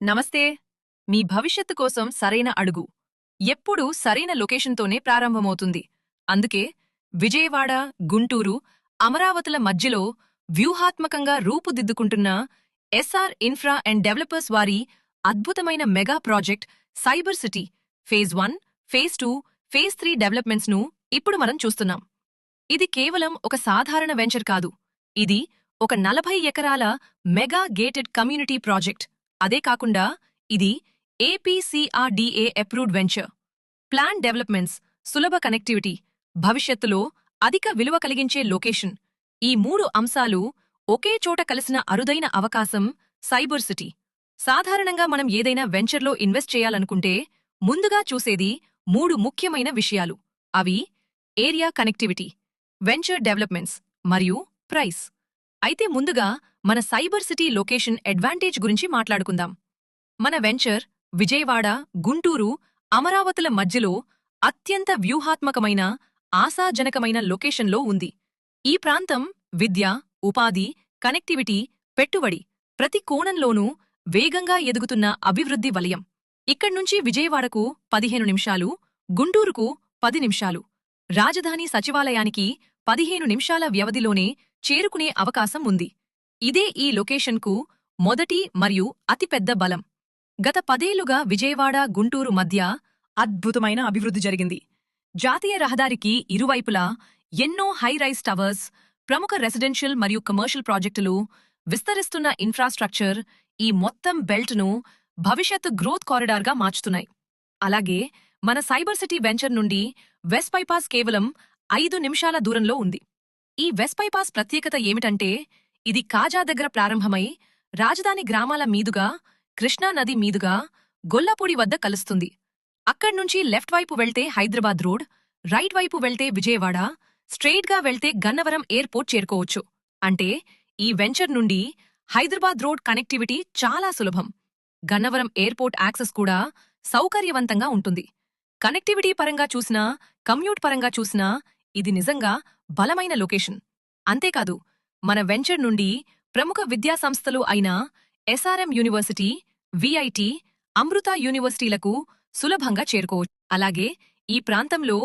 నమస్తే. మీ భవిష్యత్తు కోసం సరైన అడుగు ఎప్పుడూ సరైన లొకేషన్తోనే ప్రారంభమవుతుంది. అందుకే విజయవాడ, గుంటూరు, అమరావతుల మధ్యలో వ్యూహాత్మకంగా రూపుదిద్దుకుంటున్న ఎస్ఆర్ ఇన్ఫ్రా అండ్ డెవలపర్స్ వారి అద్భుతమైన mega project cyber city phase 1, phase 2, phase 3 డెవలప్మెంట్స్ను ఇప్పుడు మనం చూస్తున్నాం. ఇది కేవలం ఒక సాధారణ వెంచర్ కాదు. ఇది ఒక 40 ఎకరాల మెగా గేటెడ్ కమ్యూనిటీ ప్రాజెక్ట్. అదే కాకుండా ఇది APCRDA approved venture. Plan developments, సులభ కనెక్టివిటీ, భవిష్యత్తులో అధిక విలువ కలిగించే లొకేషన్, ఈ 3 అంశాలు ఒకే చోట కలిసిన అరుదైన అవకాశం సైబర్ సిటీ. సాధారణంగా మనం ఏదైనా వెంచర్లో ఇన్వెస్ట్ చేయాలనుకుంటే ముందుగా చూసేది 3 ముఖ్యమైన విషయాలు. అవి ఏరియా కనెక్టివిటీ, వెంచర్ డెవలప్మెంట్స్ మరియు ప్రైస్. అయితే ముందుగా మన సైబర్ సిటీ లొకేషన్ అడ్వాంటేజ్ గురించి మాట్లాడుకుందాం. మన వెంచర్ విజయవాడ, గుంటూరు, అమరావతుల మధ్యలో అత్యంత వ్యూహాత్మకమైన, ఆశాజనకమైన లొకేషన్లో ఉంది. ఈ ప్రాంతం విద్య, ఉపాధి, కనెక్టివిటీ, పెట్టుబడి ప్రతి కోణంలోనూ వేగంగా ఎదుగుతున్న అభివృద్ధి వలయం. ఇక్కడ్నుంచి విజయవాడకు 15 నిమిషాలు, గుంటూరుకు 10 నిమిషాలు, రాజధాని సచివాలయానికి 15 నిమిషాల వ్యవధిలోనే చేరుకునే అవకాశం ఉంది. ఇదే ఈ లొకేషన్కు మొదటి మరియు అతిపెద్ద బలం. గత 10 ఏళ్లుగా విజయవాడ, గుంటూరు మధ్య అద్భుతమైన అభివృద్ధి జరిగింది. జాతీయ రహదారికి ఇరువైపులా ఎన్నో హై-రైజ్ టవర్స్, ప్రముఖ రెసిడెన్షియల్ మరియు కమర్షియల్ ప్రాజెక్టులు, విస్తరిస్తున్న ఇన్ఫ్రాస్ట్రక్చర్ ఈ మొత్తం బెల్ట్ను భవిష్యత్తు గ్రోత్ కారిడార్గా మార్చుతున్నాయి. అలాగే మన సైబర్ సిటీ వెంచర్ నుండి వెస్ట్ బైపాస్ కేవలం 5 నిమిషాల దూరంలో ఉంది. ఈ వెస్ట్ బైపాస్ ప్రత్యేకత ఏమిటంటే ఇది కాజా దగ్గర ప్రారంభమై రాజధాని గ్రామాల మీదుగా, కృష్ణా నది మీదుగా గొల్లపూడి వద్ద కలుస్తుంది. అక్కడ్నుంచి లెఫ్ట్ వైపు వెళ్తే హైదరాబాద్ రోడ్, రైట్ వైపు వెళ్తే విజయవాడ, స్ట్రెయిట్గా వెళ్తే గన్నవరం ఎయిర్పోర్ట్ చేరుకోవచ్చు. అంటే ఈ వెంచర్ నుండి హైదరాబాద్ రోడ్ కనెక్టివిటీ చాలా సులభం. గన్నవరం ఎయిర్పోర్ట్ యాక్సెస్ కూడా సౌకర్యవంతంగా ఉంటుంది. కనెక్టివిటీ పరంగా చూసినా, కమ్యూట్ పరంగా చూసినా ఇది నిజంగా బలమైన లొకేషన్. అంతేకాదు మన వెంచర్ నుండి ప్రముఖ విద్యాసంస్థలు అయిన ఎస్ఆర్ఎం యూనివర్సిటీ, విఐటి, అమృత యూనివర్సిటీలకు సులభంగా చేరుకోవచ్చు. అలాగే ఈ ప్రాంతంలో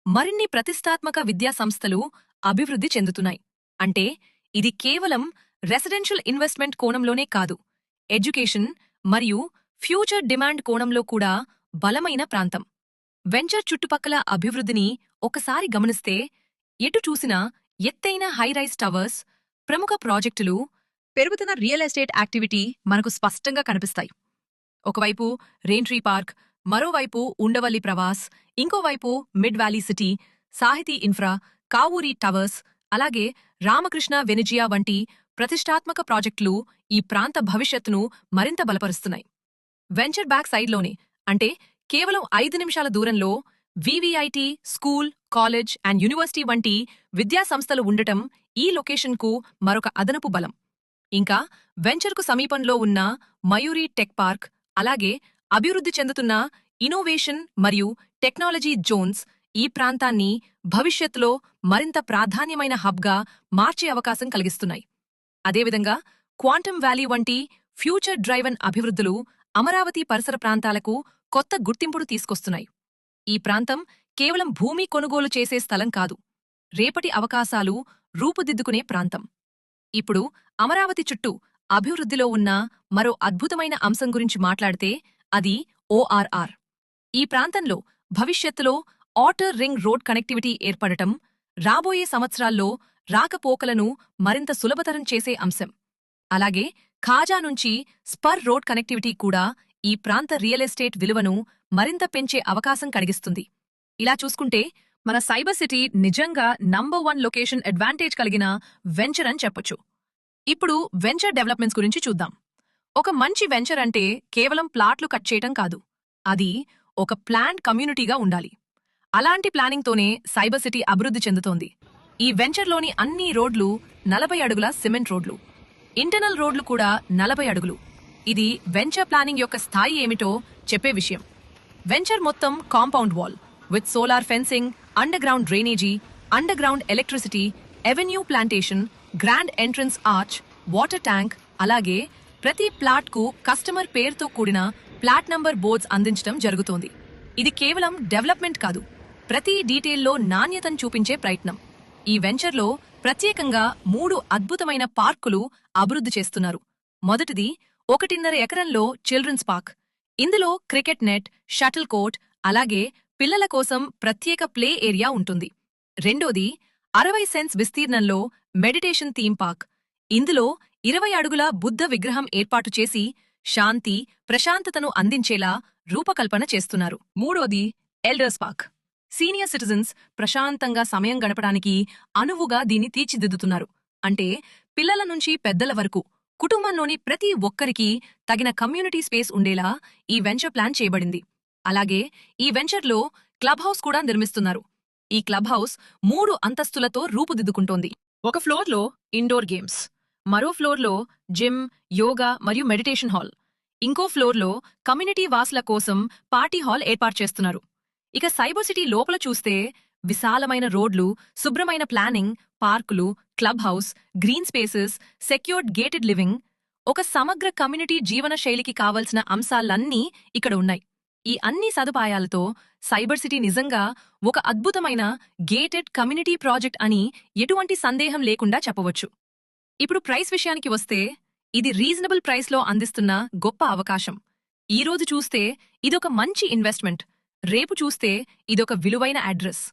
మరిన్ని ప్రతిష్టాత్మక విద్యాసంస్థలు అభివృద్ధి చెందుతున్నాయి. అంటే ఇది కేవలం రెసిడెన్షియల్ ఇన్వెస్ట్మెంట్ కోణంలోనే కాదు, ఎడ్యుకేషన్ మరియు ఫ్యూచర్ డిమాండ్ కోణంలో కూడా బలమైన ప్రాంతం. వెంచర్ చుట్టుపక్కల అభివృద్ధిని ఒకసారి గమనిస్తే ఎటు చూసినా ఎత్తైన హై-రైజ్ టవర్స్, ప్రముఖ ప్రాజెక్టులు, పెరుగుతున్న రియల్ ఎస్టేట్ యాక్టివిటీ మనకు స్పష్టంగా కనిపిస్తాయి. ఒకవైపు రెయిన్ట్రీ పార్క్, మరోవైపు ఉండవల్లి ప్రవాస్, ఇంకోవైపు మిడ్ వ్యాలీ సిటీ, సాహితీ ఇన్ఫ్రా, కావూరి టవర్స్, అలాగే రామకృష్ణ వెనిజియా వంటి ప్రతిష్టాత్మక ప్రాజెక్టులు ఈ ప్రాంత భవిష్యత్తును మరింత బలపరుస్తున్నాయి. వెంచర్ బ్యాక్ సైడ్లోనే, అంటే కేవలం 5 నిమిషాల దూరంలో VVIT school, college and university వంటి విద్యాసంస్థలు ఉండటం ఈ లొకేషన్కు మరొక అదనపు బలం. ఇంకా వెంచర్కు సమీపంలో ఉన్న మయూరి టెక్ పార్క్, అలాగే అభివృద్ధి చెందుతున్న ఇన్నోవేషన్ మరియు టెక్నాలజీ జోన్స్ ఈ ప్రాంతాన్ని భవిష్యత్తులో మరింత ప్రాధాన్యమైన హబ్గా మార్చే అవకాశం కలిగిస్తున్నాయి. అదేవిధంగా క్వాంటమ్ వ్యాలీ వంటి ఫ్యూచర్ డ్రైవన్ అభివృద్ధులు అమరావతి పరిసర ప్రాంతాలకు కొత్త గుర్తింపును తీసుకొస్తున్నాయి. ఈ ప్రాంతం కేవలం భూమి కొనుగోలు చేసే స్థలం కాదు, రేపటి అవకాశాలు రూపుదిద్దుకునే ప్రాంతం. ఇప్పుడు అమరావతి చుట్టూ అభివృద్ధిలో ఉన్న మరో అద్భుతమైన అంశం గురించి మాట్లాడితే అది ఓఆర్ఆర్. ఈ ప్రాంతంలో భవిష్యత్తులో ఔటర్ రింగ్ రోడ్ కనెక్టివిటీ ఏర్పడటం రాబోయే సంవత్సరాల్లో రాకపోకలను మరింత సులభతరం చేసే అంశం. అలాగే ఖాజా నుంచి స్పర్ రోడ్ కనెక్టివిటీ కూడా ఈ ప్రాంత రియల్ ఎస్టేట్ విలువను మరింత పెంచే అవకాశం కలిగిస్తుంది. ఇలా చూసుకుంటే మన సైబర్ సిటీ నిజంగా నంబర్ 1 లొకేషన్ అడ్వాంటేజ్ కలిగిన వెంచర్ అని చెప్పొచ్చు. ఇప్పుడు వెంచర్ డెవలప్మెంట్స్ గురించి చూద్దాం. ఒక మంచి వెంచర్ అంటే కేవలం ప్లాట్లు కట్ చేయటం కాదు, అది ఒక ప్లాన్డ్ కమ్యూనిటీగా ఉండాలి. అలాంటి ప్లానింగ్తోనే సైబర్ సిటీ అభివృద్ధి చెందుతోంది. ఈ వెంచర్లోని అన్ని రోడ్లు 40 అడుగుల సిమెంట్ రోడ్లు, ఇంటర్నల్ రోడ్లు కూడా 40 అడుగులు. ఇది వెంచర్ ప్లానింగ్ యొక్క స్థాయి ఏమిటో చెప్పే విషయం. వెంచర్ మొత్తం compound wall with solar fencing, under ground drainage, under ground electricity, avenue plantation, grand entrance arch, water tank, అలాగే ప్రతి ప్లాట్కు కస్టమర్ పేరుతో కూడిన ప్లాట్ నంబర్ బోర్డ్స్ అందించడం జరుగుతోంది. ఇది కేవలం డెవలప్మెంట్ కాదు, ప్రతి డీటెయిల్లో నాణ్యతను చూపించే ప్రయత్నం. ఈ వెంచర్లో ప్రత్యేకంగా 3 అద్భుతమైన పార్కులు అభివృద్ధి చేస్తున్నారు. మొదటిది 1.5 ఎకరంలో చిల్డ్రన్స్ పార్క్. ఇందులో క్రికెట్ నెట్, షటిల్ కోర్ట్, అలాగే పిల్లల కోసం ప్రత్యేక ప్లే ఏరియా ఉంటుంది. రెండోది 60 సెంట్స్ విస్తీర్ణంలో మెడిటేషన్ థీమ్ పార్క్. ఇందులో 20 అడుగుల బుద్ధ విగ్రహం ఏర్పాటు చేసి శాంతి, ప్రశాంతతను అందించేలా రూపకల్పన చేస్తున్నారు. మూడోది ఎల్డర్స్ పార్క్. సీనియర్ సిటిజన్స్ ప్రశాంతంగా సమయం గడపడానికి అనువుగా దీన్ని తీర్చిదిద్దుతున్నారు. అంటే పిల్లల నుంచి పెద్దల వరకు కుటుంబంలోని ప్రతి ఒక్కరికి తగిన కమ్యూనిటీ స్పేస్ ఉండేలా ఈ వెంచర్ ప్లాన్ చేయబడింది. అలాగే ఈ వెంచర్లో క్లబ్ హౌస్ కూడా నిర్మిస్తున్నారు. ఈ క్లబ్ హౌస్ 3 అంతస్తులతో రూపుదిద్దుకుంటోంది. ఒక ఫ్లోర్లో ఇండోర్ గేమ్స్, మరో ఫ్లోర్లో జిమ్, యోగా మరియు మెడిటేషన్ హాల్, ఇంకో ఫ్లోర్లో కమ్యూనిటీ వాసుల కోసం పార్టీ హాల్ ఏర్పాటు చేస్తున్నారు. ఇక సైబర్ సిటీ లోపల చూస్తే విశాలమైన రోడ్లు, శుభ్రమైన ప్లానింగ్, పార్కులు, club house, green spaces, secured gated living, ఒక సమగ్ర కమ్యూనిటీ జీవన శైలికి కావలసిన అంశాలన్నీ ఇక్కడ ఉన్నాయి. ఈ అన్ని సదుపాయాలతో సైబర్ సిటీ నిజంగా ఒక అద్భుతమైన గేటెడ్ కమ్యూనిటీ ప్రాజెక్ట్ అని ఎటువంటి సందేహం లేకుండా చెప్పవచ్చు. ఇప్పుడు ప్రైస్ విషయానికి వస్తే ఇది రీజనబుల్ ప్రైస్లో అందిస్తున్న గొప్ప అవకాశం. ఈరోజు చూస్తే ఇదొక మంచి ఇన్వెస్ట్మెంట్, రేపు చూస్తే ఇదొక విలువైన అడ్రస్.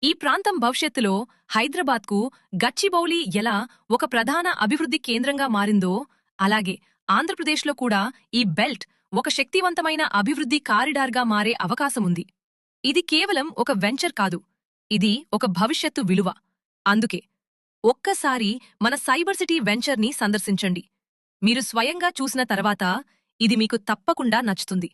ఈ ప్రాంతం భవిష్యత్తులో హైదరాబాద్కు గచ్చిబౌలి ఎలా ఒక ప్రధాన అభివృద్ధి కేంద్రంగా మారిందో, అలాగే ఆంధ్రప్రదేశ్లో కూడా ఈ బెల్ట్ ఒక శక్తివంతమైన అభివృద్ధి కారిడార్గా మారే అవకాశముంది. ఇది కేవలం ఒక వెంచర్ కాదు, ఇది ఒక భవిష్యత్తు విలువ. అందుకే ఒక్కసారి మన సైబర్ సిటీ వెంచర్ని సందర్శించండి. మీరు స్వయంగా చూసిన తర్వాత ఇది మీకు తప్పకుండా నచ్చుతుంది.